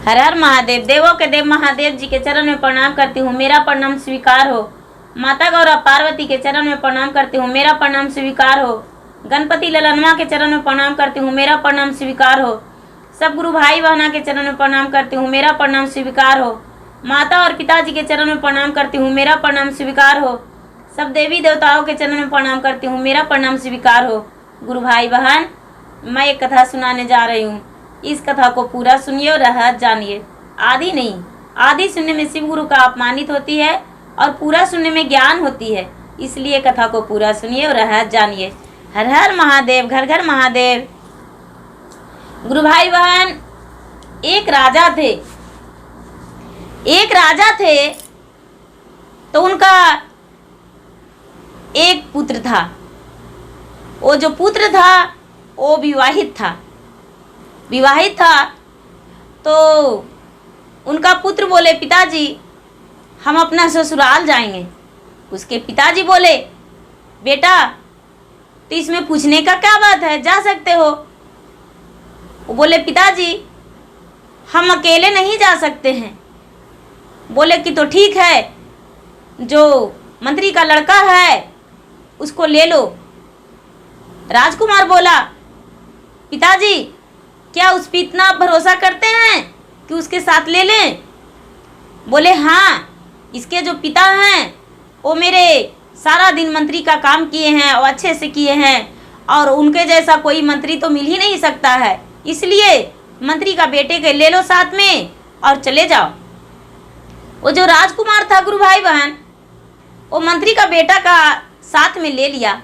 हर हर महादेव। देवों के देव महादेव जी के चरण में प्रणाम करती हूँ, मेरा प्रणाम स्वीकार हो। माता गौरा पार्वती के चरण में प्रणाम करती हूँ, मेरा प्रणाम स्वीकार हो। गणपति ललनवा के चरण में प्रणाम करती हूँ, मेरा प्रणाम स्वीकार हो। सब गुरु भाई बहना के चरण में प्रणाम करती हूँ, मेरा प्रणाम स्वीकार हो। माता और पिताजी के चरण में प्रणाम करती हूँ, मेरा प्रणाम स्वीकार हो। सब देवी देवताओं के चरण में प्रणाम करती हूँ, मेरा प्रणाम स्वीकार हो। गुरु भाई बहन, मैं एक कथा सुनाने जा रही हूँ। इस कथा को पूरा सुनिए और रहस्य जानिए। आदि नहीं, आदि सुनने में शिव गुरु का अपमानित होती है और पूरा सुनने में ज्ञान होती है। इसलिए कथा को पूरा सुनिए और रहस्य जानिए। हर हर महादेव, घर घर महादेव। गुरु भाई बहन, एक राजा थे। एक राजा थे तो उनका एक पुत्र था। वो जो पुत्र था वो विवाहित था। विवाहित था तो उनका पुत्र बोले, पिताजी हम अपना ससुराल जाएंगे। उसके पिताजी बोले, बेटा तो इसमें पूछने का क्या बात है, जा सकते हो। वो बोले, पिताजी हम अकेले नहीं जा सकते हैं। बोले कि तो ठीक है, जो मंत्री का लड़का है उसको ले लो। राजकुमार बोला, पिताजी क्या उस पर इतना भरोसा करते हैं कि उसके साथ ले लें। बोले, हाँ, इसके जो पिता हैं वो मेरे सारा दिन मंत्री का काम किए हैं और अच्छे से किए हैं, और उनके जैसा कोई मंत्री तो मिल ही नहीं सकता है, इसलिए मंत्री का बेटे के ले लो साथ में और चले जाओ। वो जो राजकुमार था गुरु भाई बहन, वो मंत्री का बेटा का साथ में ले लिया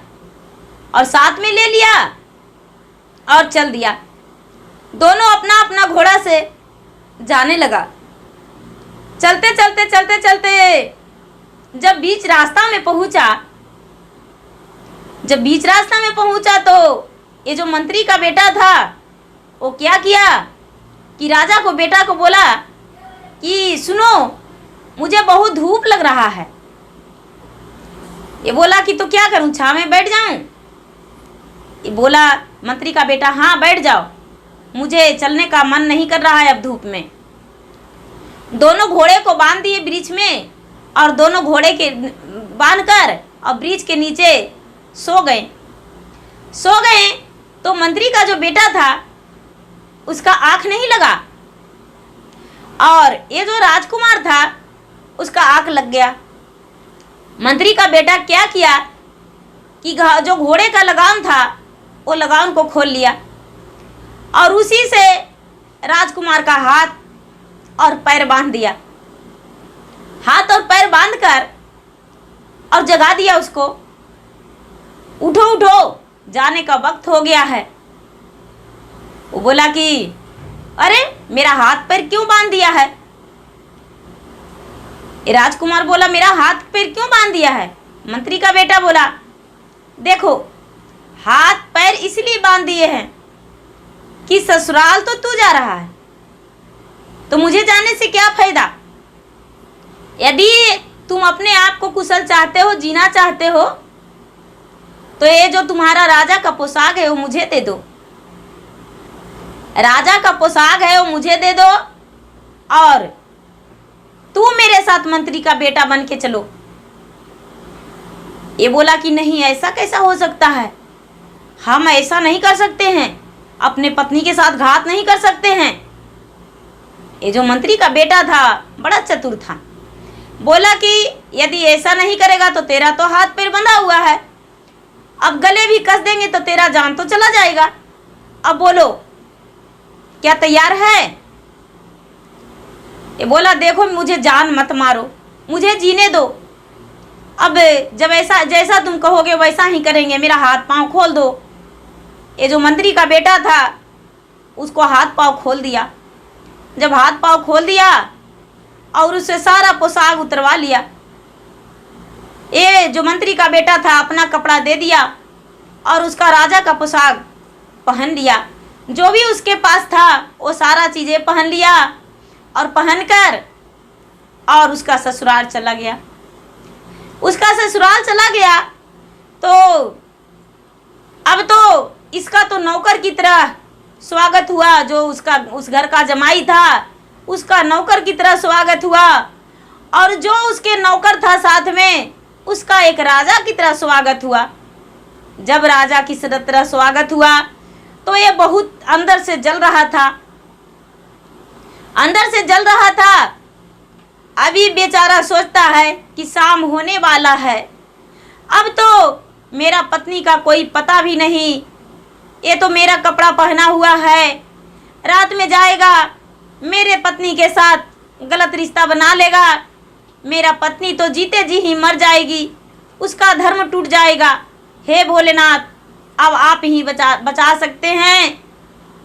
और साथ में ले लिया और चल दिया। दोनों अपना अपना घोड़ा से जाने लगा। चलते चलते चलते चलते जब बीच रास्ता में पहुंचा तो ये जो मंत्री का बेटा था वो क्या किया कि राजा को, बेटा को बोला कि सुनो, मुझे बहुत धूप लग रहा है। ये बोला कि तो क्या करूं, छांव में बैठ जाऊं। ये बोला मंत्री का बेटा, हाँ बैठ जाओ, मुझे चलने का मन नहीं कर रहा है अब धूप में। दोनों घोड़े को बांध दिए वृक्ष में और दोनों घोड़े के बांधकर और वृक्ष के नीचे सो गए। तो मंत्री का जो बेटा था उसका आँख नहीं लगा और ये जो राजकुमार था उसका आँख लग गया। मंत्री का बेटा क्या किया कि जो घोड़े का लगाम था वो लगाम को खोल लिया और उसी से राजकुमार का हाथ और पैर बांध दिया। हाथ और पैर बांधकर और जगा दिया उसको, उठो उठो, जाने का वक्त हो गया है। वो बोला कि अरे मेरा हाथ पैर क्यों बांध दिया है। राजकुमार बोला, मेरा हाथ पैर क्यों बांध दिया है। मंत्री का बेटा बोला, देखो हाथ पैर इसलिए बांध दिए हैं कि ससुराल तो तू जा रहा है, तो मुझे जाने से क्या फायदा। यदि तुम अपने आप को कुशल चाहते हो, जीना चाहते हो, तो ये जो तुम्हारा राजा का पोशाक है वो मुझे दे दो। राजा का पोशाक है वो मुझे दे दो और तू मेरे साथ मंत्री का बेटा बन के चलो। ये बोला कि नहीं, ऐसा कैसा हो सकता है, हम ऐसा नहीं कर सकते हैं, अपने पत्नी के साथ घात नहीं कर सकते हैं। ये जो मंत्री का बेटा था बड़ा चतुर था। बोला कि यदि ऐसा नहीं करेगा तो तेरा तो हाथ पैर बंधा हुआ है, अब गले भी कस देंगे तो तेरा जान तो चला जाएगा। अब बोलो क्या तैयार है। ये बोला, देखो मुझे जान मत मारो, मुझे जीने दो। अब जब ऐसा जैसा तुम कहोगे वैसा ही करेंगे, मेरा हाथ पांव खोल दो। ये जो मंत्री का बेटा था उसको हाथ पांव खोल दिया। जब हाथ पांव खोल दिया और उससे सारा पोशाक उतरवा लिया। ये जो मंत्री का बेटा था अपना कपड़ा दे दिया और उसका राजा का पोशाक पहन लिया। जो भी उसके पास था वो सारा चीज़ें पहन लिया और पहनकर और उसका ससुराल चला गया। उसका ससुराल चला गया तो अब तो इसका तो नौकर की तरह स्वागत हुआ। जो उस घर का जमाई था उसका नौकर की तरह स्वागत हुआ, और जो उसके नौकर था साथ में उसका एक राजा की तरह स्वागत हुआ। जब राजा की तरह स्वागत हुआ तो ये बहुत अंदर से जल रहा था, अंदर से जल रहा था। अभी बेचारा सोचता है कि शाम होने वाला है, अब तो मेरा पत्नी का कोई पता भी नहीं, ये तो मेरा कपड़ा पहना हुआ है, रात में जाएगा मेरे पत्नी के साथ गलत रिश्ता बना लेगा, मेरा पत्नी तो जीते जी ही मर जाएगी, उसका धर्म टूट जाएगा। हे भोलेनाथ, अब आप ही बचा सकते हैं।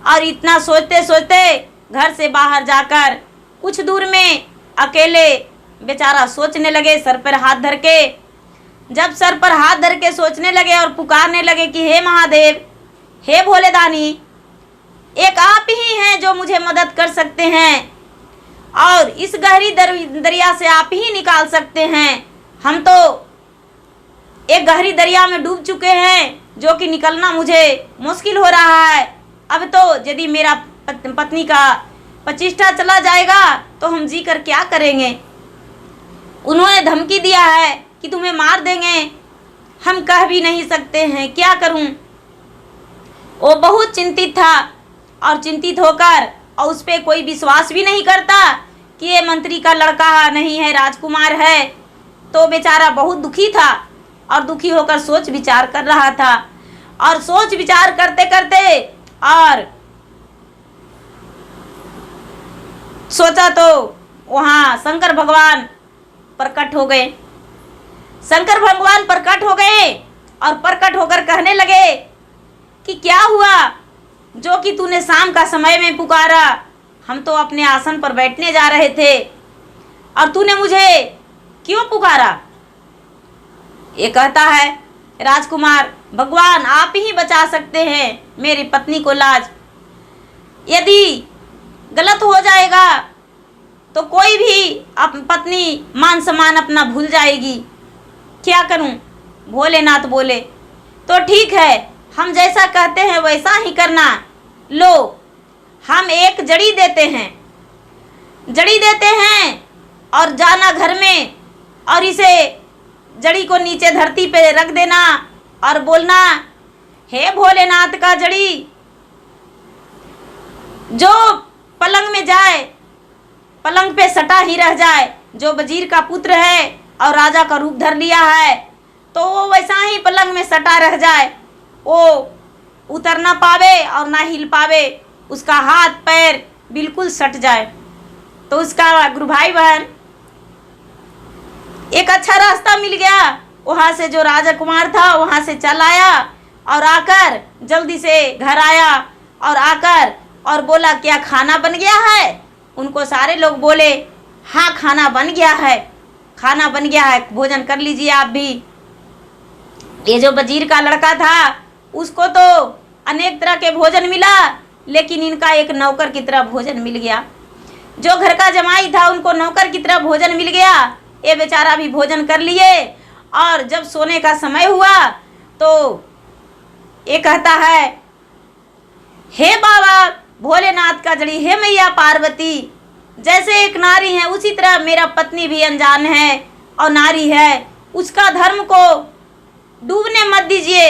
और इतना सोचते सोचते घर से बाहर जाकर कुछ दूर में अकेले बेचारा सोचने लगे, सर पर हाथ धर के। जब सर पर हाथ धर के सोचने लगे और पुकारने लगे कि हे महादेव, हे भोलेदानी, एक आप ही हैं जो मुझे मदद कर सकते हैं और इस गहरी दरिया से आप ही निकाल सकते हैं। हम तो एक गहरी दरिया में डूब चुके हैं जो कि निकलना मुझे मुश्किल हो रहा है। अब तो यदि मेरा पत्नी का प्रतिष्ठा चला जाएगा तो हम जी कर क्या करेंगे। उन्होंने धमकी दिया है कि तुम्हें मार देंगे, हम कह भी नहीं सकते हैं, क्या करूं। वो बहुत चिंतित था और चिंतित होकर और उस पर कोई विश्वास भी नहीं करता कि ये मंत्री का लड़का नहीं है, राजकुमार है। तो बेचारा बहुत दुखी था और दुखी होकर सोच विचार कर रहा था। और सोच विचार करते करते और सोचा तो वहाँ शंकर भगवान प्रकट हो गए। शंकर भगवान प्रकट हो गए और प्रकट होकर कहने लगे कि क्या हुआ जो कि तूने शाम का समय में पुकारा। हम तो अपने आसन पर बैठने जा रहे थे और तूने मुझे क्यों पुकारा। ये कहता है, राजकुमार, भगवान आप ही बचा सकते हैं मेरी पत्नी को लाज। यदि गलत हो जाएगा तो कोई भी पत्नी मान सम्मान अपना भूल जाएगी, क्या करूं। भोलेनाथ बोले, तो ठीक है, हम जैसा कहते हैं वैसा ही करना। लो, हम एक जड़ी देते हैं और जाना घर में और इसे जड़ी को नीचे धरती पे रख देना और बोलना, हे भोलेनाथ का जड़ी, जो पलंग में जाए पलंग पे सटा ही रह जाए। जो वजीर का पुत्र है और राजा का रूप धर लिया है तो वो वैसा ही पलंग में सटा रह जाए, वो उतर ना पावे और ना हिल पावे, उसका हाथ पैर बिल्कुल सट जाए। तो उसका गुरु भाई बहन एक अच्छा रास्ता मिल गया, वहाँ से जो राजकुमार था वहाँ से चल आया और आकर जल्दी से घर आया और आकर और बोला, क्या खाना बन गया है। उनको सारे लोग बोले, हाँ खाना बन गया है, खाना बन गया है, भोजन कर लीजिए आप भी। ये जो वजीर का लड़का था उसको तो अनेक तरह के भोजन मिला, लेकिन इनका एक नौकर की तरह भोजन मिल गया। जो घर का जमाई था उनको नौकर की तरह भोजन मिल गया। ये बेचारा भी भोजन कर लिए और जब सोने का समय हुआ तो ये कहता है, हे बाबा भोलेनाथ का जड़ी, हे मैया पार्वती, जैसे एक नारी है उसी तरह मेरा पत्नी भी अनजान है और नारी है, उसका धर्म को डूबने मत दीजिए,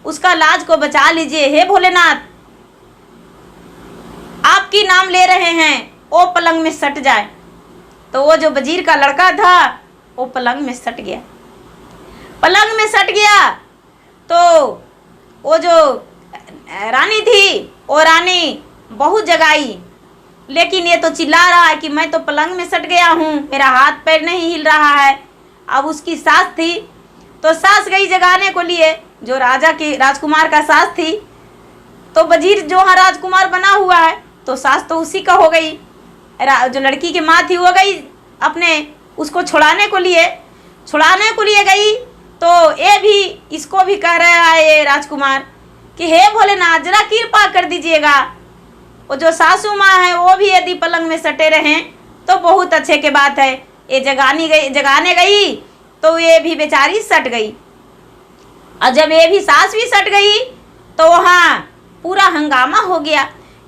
उसका लाज को बचा लीजिए। हे भोलेनाथ, आपकी नाम ले रहे हैं, वो पलंग में सट जाए। तो वो जो वजीर का लड़का था वो पलंग में सट गया। पलंग में सट गया तो वो जो रानी थी वो रानी बहुत जगाई, लेकिन ये तो चिल्ला रहा है कि मैं तो पलंग में सट गया हूँ, मेरा हाथ पैर नहीं हिल रहा है। अब उसकी सास थी तो सास गई जगाने को लिए, जो राजा की राजकुमार का सास थी। तो वजीर जो हाँ राजकुमार बना हुआ है तो सास तो उसी का हो गई। जो लड़की की माँ थी वो गई अपने उसको छुड़ाने को लिए गई। तो ये भी इसको भी कह रहा है ये राजकुमार कि हे भोलेनाथ जरा कृपा कर दीजिएगा, वो जो सासू माँ है वो भी यदि पलंग में सटे रहें तो बहुत अच्छे के बात है। ये जगाने गई तो ये भी बेचारी सट गई, और जब ये भी सास भी सट गई तो वहाँ पूरा हंगामा हो गया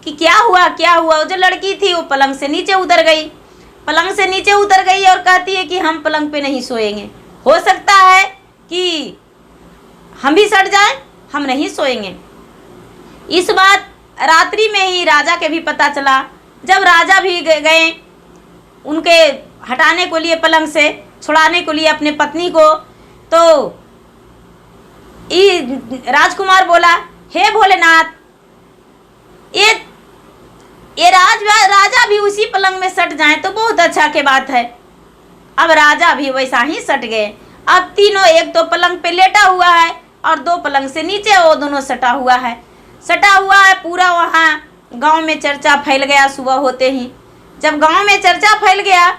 कि क्या हुआ क्या हुआ। वो जो लड़की थी वो पलंग से नीचे उतर गई, पलंग से नीचे उतर गई और कहती है कि हम पलंग पे नहीं सोएंगे, हो सकता है कि हम भी सड़ जाएं, हम नहीं सोएंगे। इस बात रात्रि में ही राजा के भी पता चला। जब राजा भी गए उनके हटाने को लिए, पलंग से छुड़ाने को लिए अपने पत्नी को, तो राजकुमार बोला, हे भोलेनाथ, ये राजा भी उसी पलंग में सट जाए तो बहुत अच्छा के बात है। अब राजा भी वैसा ही सट गए। अब तीनों, एक तो पलंग पे लेटा हुआ है और दो पलंग से नीचे, वो दोनों सटा हुआ है। पूरा वहाँ गांव में चर्चा फैल गया। सुबह होते ही जब गांव में चर्चा फैल गया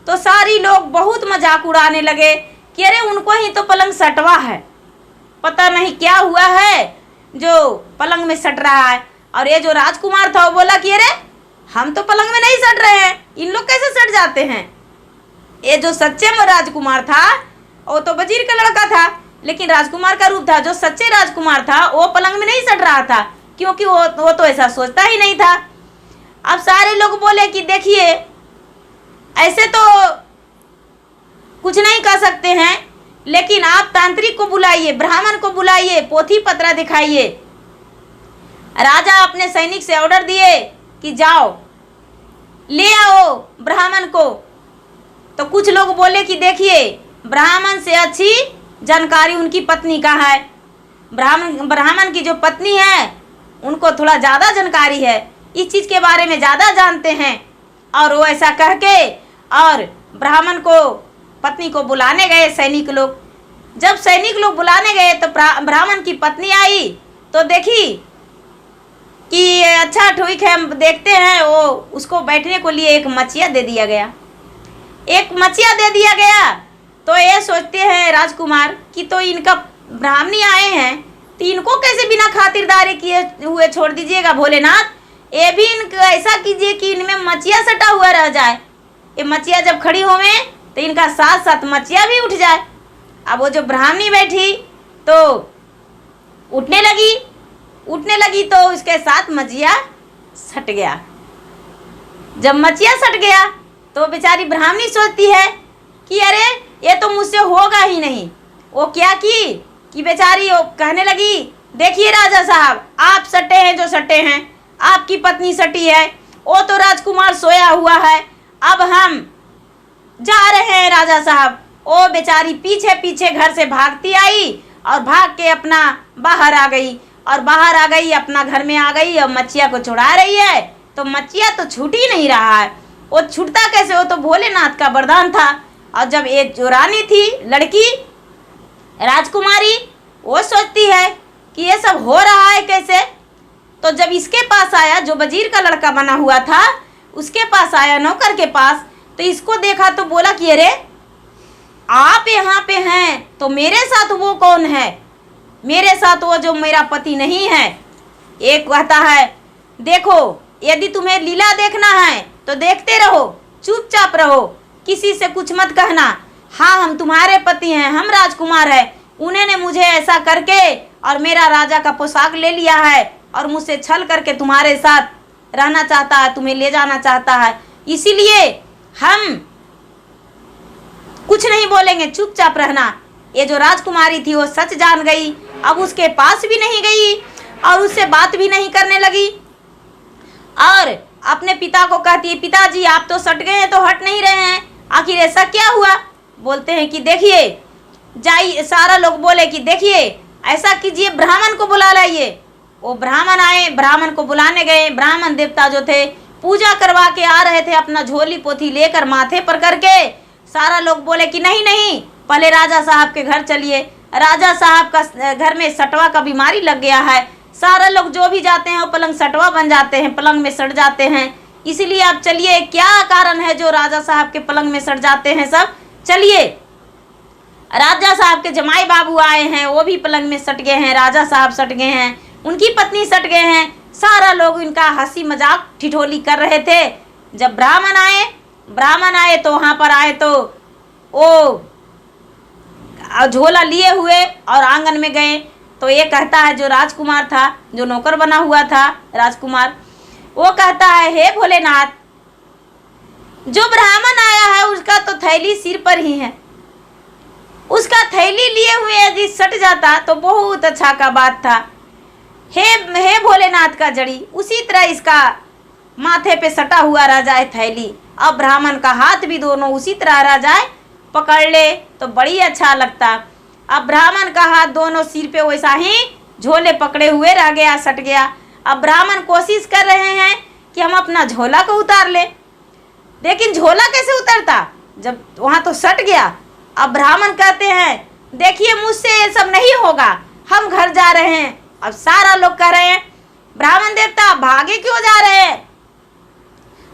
तो सारी लोग बहुत मजाक उड़ाने लगे कि अरे उनको ही तो पलंग सटवा है, पता नहीं क्या हुआ है जो पलंग में सट रहा है। और ये जो राजकुमार था वो बोला कि अरे हम तो पलंग में नहीं सट रहे हैं, इन लोग कैसे सट जाते हैं। ये जो सच्चे में राजकुमार था वो तो वजीर का लड़का था, लेकिन राजकुमार का रूप था। जो सच्चे राजकुमार था वो पलंग में नहीं सट रहा था, क्योंकि वो तो ऐसा सोचता ही नहीं था। अब सारे लोग बोले कि देखिए ऐसे तो कुछ नहीं कर सकते हैं, लेकिन आप तांत्रिक को बुलाइए, ब्राह्मण को बुलाइए, पोथी पत्रा दिखाइए। राजा अपने सैनिक से ऑर्डर दिए कि जाओ ले आओ ब्राह्मण को। तो कुछ लोग बोले कि देखिए ब्राह्मण से अच्छी जानकारी उनकी पत्नी का है, ब्राह्मण की जो पत्नी है उनको थोड़ा ज़्यादा जानकारी है, इस चीज़ के बारे में ज़्यादा जानते हैं। और वो ऐसा कह के और ब्राह्मण को, पत्नी को बुलाने गए सैनिक लोग। जब सैनिक लोग बुलाने गए तो ब्राह्मण की पत्नी आई तो देखी कि अच्छा ठीक है, हम देखते हैं। वो उसको बैठने को लिए एक मचिया दे दिया गया, एक मचिया दे दिया गया। तो ये सोचते हैं राजकुमार कि तो इनका ब्राह्मणी आए हैं तो इनको कैसे बिना खातिरदारी किए हुए छोड़ दीजिएगा भोलेनाथ, ये भी इनको ऐसा कीजिए कि इनमें मचिया सटा हुआ रह जाए। ये मचिया जब खड़ी होवे तो इनका साथ साथ मचिया भी उठ जाए। अब वो जो ब्राह्मणी बैठी तो उठने लगी तो उसके साथ मचिया सट गया। जब मचिया सट गया तो बेचारी ब्राह्मणी सोचती है कि अरे ये तो मुझसे होगा ही नहीं। वो क्या कि बेचारी वो कहने लगी, देखिए राजा साहब, आप सटे हैं जो सटे हैं, आपकी पत्नी सटी है, वो तो राजकुमार सोया हुआ है, अब हम जा रहे हैं राजा साहब। वो बेचारी पीछे पीछे घर से भागती आई और भाग के अपना बाहर आ गई, अपना घर में आ गई और मचिया को छुड़ा रही है। तो मचिया तो छूट ही नहीं रहा है। वो छूटता कैसे, वो तो भोलेनाथ का वरदान था। और जब एक जो रानी थी, लड़की राजकुमारी, वो सोचती है कि ये सब हो रहा है कैसे। तो जब इसके पास आया, जो वजीर का लड़का बना हुआ था, उसके पास आया, नौकर के पास, तो इसको देखा तो बोला कि अरे आप यहाँ पे हैं तो मेरे साथ वो कौन है, मेरे साथ वो जो मेरा पति नहीं है। एक कहता है, देखो यदि तुम्हें लीला देखना है तो देखते रहो, चुपचाप रहो, किसी से कुछ मत कहना। हाँ, हम तुम्हारे पति हैं, हम राजकुमार हैं, उन्होंने मुझे ऐसा करके और मेरा राजा का पोशाक ले लिया है और मुझसे छल करके तुम्हारे साथ रहना चाहता है, तुम्हें ले जाना चाहता है, इसीलिए हम कुछ नहीं बोलेंगे, चुपचाप रहना। ये जो राजकुमारी थी वो सच जान गई। अब उसके पास भी नहीं गई और उससे बात भी नहीं करने लगी और अपने पिता को कहती है, पिताजी आप तो सट गए हैं तो हट नहीं रहे हैं, आखिर ऐसा क्या हुआ। बोलते हैं कि देखिए जाइए, सारा लोग बोले कि देखिए ऐसा कीजिए, ब्राह्मण को बुला लाइए। वो ब्राह्मण आए, ब्राह्मण को बुलाने गए। ब्राह्मण देवता जो थे पूजा करवा के आ रहे थे, अपना झोली पोथी लेकर माथे पर करके। सारा लोग बोले कि नहीं नहीं, पहले राजा साहब के घर चलिए, राजा साहब का घर में सटवा का बीमारी लग गया है। सारा लोग जो भी जाते हैं वो पलंग सटवा बन जाते हैं, पलंग में सट जाते हैं, इसीलिए आप चलिए, क्या कारण है जो राजा साहब के पलंग में सट जाते हैं सब, चलिए। राजा साहब के जमाई बाबू आए हैं, वो भी पलंग में सट गए हैं, राजा साहब सट गए हैं, उनकी पत्नी सट गए हैं। सारा लोग इनका हंसी मजाक ठिठोली कर रहे थे। जब ब्राह्मण आए तो वहाँ पर आए तो वो झोला लिए हुए और आंगन में गए। तो ये कहता है, जो राजकुमार था, जो नौकर बना हुआ था राजकुमार, वो कहता है हे भोलेनाथ, जो ब्राह्मण आया है उसका तो थैली सिर पर ही है, उसका थैली लिए हुए यदि सट जाता तो बहुत अच्छा का बात था। हे भोलेनाथ का जड़ी, उसी तरह इसका माथे पे सटा हुआ रह जाए थैली, अब ब्राह्मण का हाथ भी दोनों उसी तरह रह जाए, पकड़ ले तो बड़ी अच्छा लगता। अब ब्राह्मण का हाथ दोनों सिर पे वैसा ही झोले पकड़े हुए रह गया, सट गया। अब ब्राह्मण कोशिश कर रहे हैं कि हम अपना झोला को उतार ले, लेकिन झोला कैसे उतरता जब वहाँ तो सट गया। अब ब्राह्मण कहते हैं देखिए मुझसे ये सब नहीं होगा, हम घर जा रहे हैं। अब सारा लोग कह रहे हैं ब्राह्मण देवता भागे क्यों जा रहे हैं,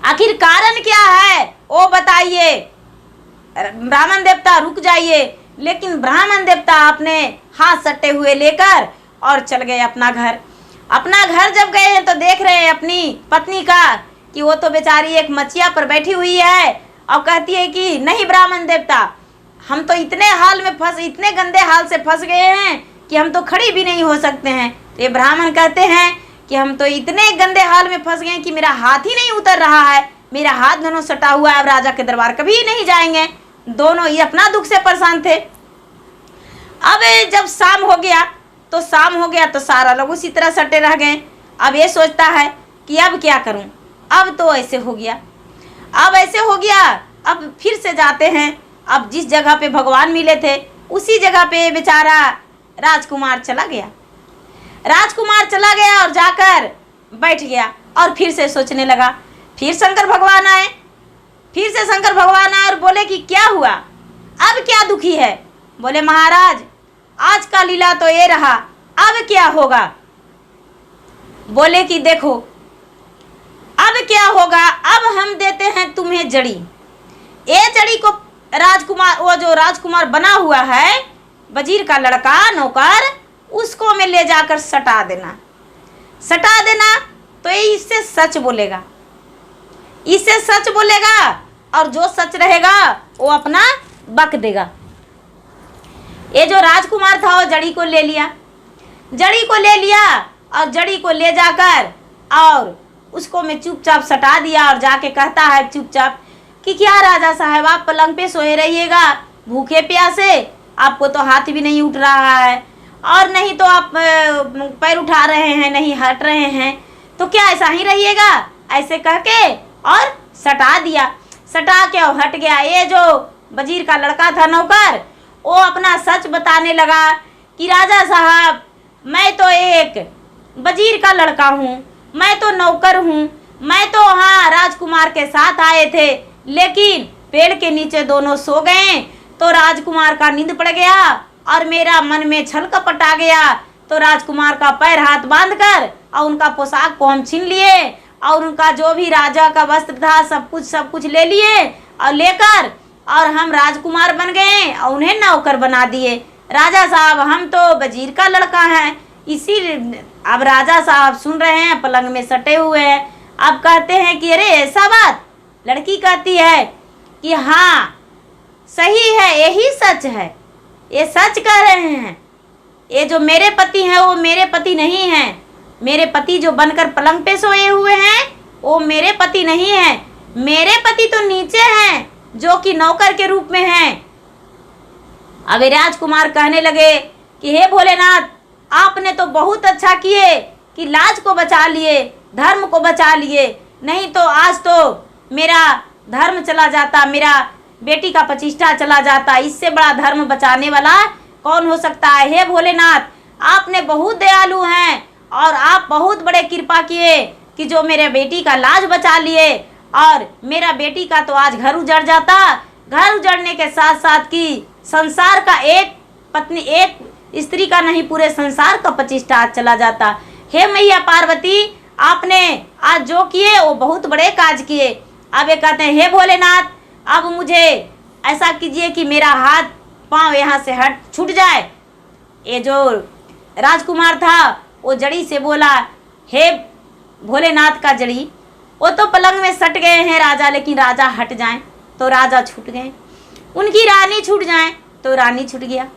आखिर कारण क्या है वो बताइए। ब्राह्मण देवता रुक जाइए, लेकिन ब्राह्मण देवता अपने हाथ सटे हुए लेकर और चल गए अपना घर। अपना घर जब गए हैं तो देख रहे हैं अपनी पत्नी का कि वो तो बेचारी एक मचिया पर बैठी हुई है और कहती है कि नहीं ब्राह्मण देवता, हम तो इतने गंदे हाल से फंस गए हैं कि हम तो खड़ी भी नहीं हो सकते हैं। तो ये ब्राह्मण कहते हैं कि हम तो इतने गंदे हाल में फंस गए कि मेरा हाथ ही नहीं उतर रहा है, मेरा हाथ दोनों सटा हुआ है, अब राजा के दरबार कभी नहीं जाएंगे। दोनों ये अपना दुख से परेशान थे। अब जब शाम हो गया तो सारा लोग उसी तरह सटे रह गए। अब ये सोचता है कि अब क्या करूं, अब तो ऐसे हो गया, अब फिर से जाते हैं। अब जिस जगह पे भगवान मिले थे उसी जगह पे बेचारा राजकुमार चला गया और जाकर बैठ गया और फिर से सोचने लगा। फिर शंकर भगवान आए और बोले कि क्या हुआ, अब क्या दुखी है। बोले महाराज आज का लीला तो ये रहा, अब क्या होगा। बोले कि देखो अब क्या होगा, अब हम देते हैं तुम्हें जड़ी, ये जड़ी को राजकुमार बना हुआ है वजीर का लड़का नौकर, उसको में ले जाकर सटा देना तो ये इससे सच बोलेगा और जो सच रहेगा वो अपना बक देगा। ये जो राजकुमार था वो जड़ी को ले लिया और जड़ी को ले जाकर और उसको में चुपचाप सटा दिया और जाके कहता है चुपचाप कि क्या राजा साहब आप पलंग पे सोए रहिएगा भूखे प्यासे, आपको तो हाथ भी नहीं उठ रहा है और नहीं तो आप पैर उठा रहे हैं, नहीं हट रहे हैं, तो क्या ऐसा ही रहिएगा। ऐसे कह के और सटा के और हट गया। ये जो वजीर का लड़का था नौकर, वो अपना सच बताने लगा कि राजा साहब मैं तो एक वजीर का लड़का हूँ, मैं तो नौकर हूँ, मैं तो हाँ राजकुमार के साथ आए थे, लेकिन पेड़ के नीचे दोनों सो गए तो राजकुमार का नींद पड़ गया और मेरा मन में छल कपट आ गया, तो राजकुमार का पैर हाथ बांधकर और उनका पोशाक को हम छीन लिए और उनका जो भी राजा का वस्त्र था सब कुछ ले लिए और लेकर और हम राजकुमार बन गए और उन्हें नौकर बना दिए। राजा साहब हम तो वजीर का लड़का है, इसी अब राजा साहब सुन रहे हैं, पलंग में सटे हुए हैं। अब कहते हैं कि अरे ऐसा बात। लड़की कहती है कि हाँ सही है, यही सच है, ये सच कह रहे हैं, ये जो मेरे पति हैं वो मेरे पति नहीं हैं, मेरे पति जो बनकर पलंग पे सोए हुए हैं वो मेरे पति नहीं हैं, मेरे पति तो नीचे हैं जो कि नौकर के रूप में हैं। अब राजकुमार कहने लगे कि हे भोलेनाथ आपने तो बहुत अच्छा किए कि लाज को बचा लिए, धर्म को बचा लिए, नहीं तो आज तो मेरा धर्म चला जाता, मेरा बेटी का प्रतिष्ठा चला जाता, इससे बड़ा धर्म बचाने वाला कौन हो सकता है। हे भोलेनाथ आपने बहुत दयालु हैं और आप बहुत बड़े कृपा किए कि जो मेरे बेटी का लाज बचा लिए और मेरा बेटी का तो आज घर उजड़ जाता, घर उजड़ने के साथ साथ कि संसार का एक पत्नी एक स्त्री का नहीं पूरे संसार का प्रतिष्ठा आज चला जाता। हे मैया पार्वती आपने आज जो किए वो बहुत बड़े काज किए। अब ये कहते हैं हे भोलेनाथ अब मुझे ऐसा कीजिए कि मेरा हाथ पांव यहाँ से छूट जाए। ये जो राजकुमार था वो जड़ी से बोला हे भोलेनाथ का जड़ी, वो तो पलंग में सट गए हैं राजा, लेकिन राजा हट जाएं तो राजा छूट गए, उनकी रानी छूट जाए तो रानी छूट गया।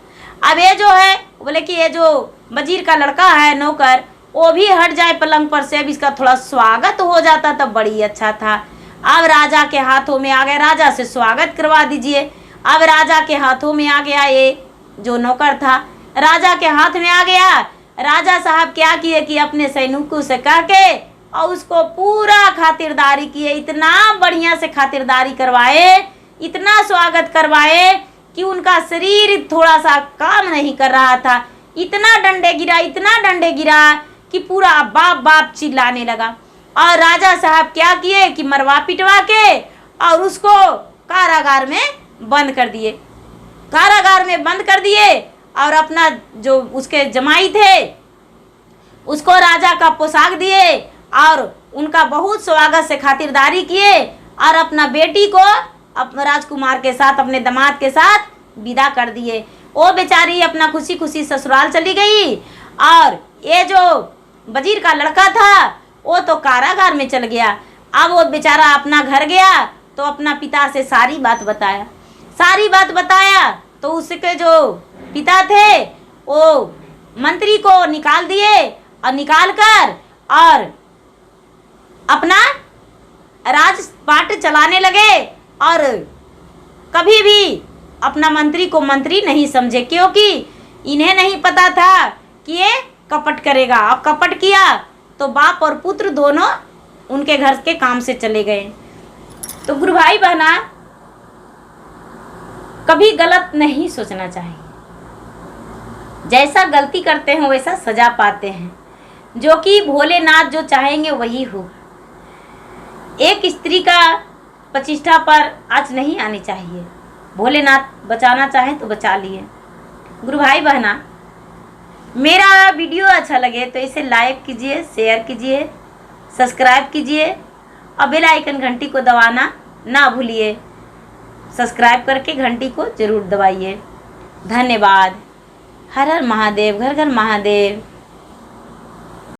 अब ये जो है बोले कि ये जो वजीर का लड़का है नौकर, वो भी हट जाए पलंग पर से, अब इसका थोड़ा स्वागत हो जाता तब बड़ी अच्छा था। अब राजा के हाथों में आ गया, राजा से स्वागत करवा दीजिए। अब राजा के हाथों में आ गया ये जो नौकर था, राजा के हाथ में आ गया। राजा साहब क्या किए कि अपने सैनिकों से कह के और उसको पूरा खातिरदारी किए, इतना बढ़िया से खातिरदारी करवाए, इतना स्वागत करवाए कि उनका शरीर थोड़ा सा काम नहीं कर रहा था। इतना डंडे गिरा, इतना डंडे गिरा कि पूरा बाप बाप चिल्लाने लगा। और राजा साहब क्या किए कि मरवा पिटवा के और उसको कारागार में बंद कर दिए, कारागार में बंद कर दिए। और अपना जो उसके जमाई थे उसको राजा का पोशाक दिए और उनका बहुत स्वागत से खातिरदारी किए और अपना बेटी को अपने राजकुमार के साथ, अपने दामाद के साथ विदा कर दिए। वो बेचारी अपना खुशी खुशी ससुराल चली गई और ये जो वजीर का लड़का था वो तो कारागार में चल गया। अब वो बेचारा अपना घर गया तो अपना पिता से सारी बात बताया, सारी बात बताया तो उसके जो पिता थे वो मंत्री को निकाल दिए और निकाल कर और अपना राजपाट चलाने लगे और कभी भी अपना मंत्री को मंत्री नहीं समझे, क्योंकि इन्हें नहीं पता था कि ये कपट करेगा। अब कपट किया तो बाप और पुत्र दोनों उनके घर के काम से चले गए। तो गुरु भाई बहना, कभी गलत नहीं सोचना चाहिए। जैसा गलती करते हैं वैसा सजा पाते हैं, जो कि भोलेनाथ जो चाहेंगे वही हो। एक स्त्री का प्रतिष्ठा पर आँच नहीं आनी चाहिए। भोलेनाथ बचाना चाहें तो बचा लिए। गुरु भाई बहना, मेरा वीडियो अच्छा लगे तो इसे लाइक कीजिए, शेयर कीजिए, सब्सक्राइब कीजिए और बेल आइकन घंटी को दबाना ना भूलिए। सब्सक्राइब करके घंटी को जरूर दबाइए। धन्यवाद। हर हर महादेव, घर घर महादेव।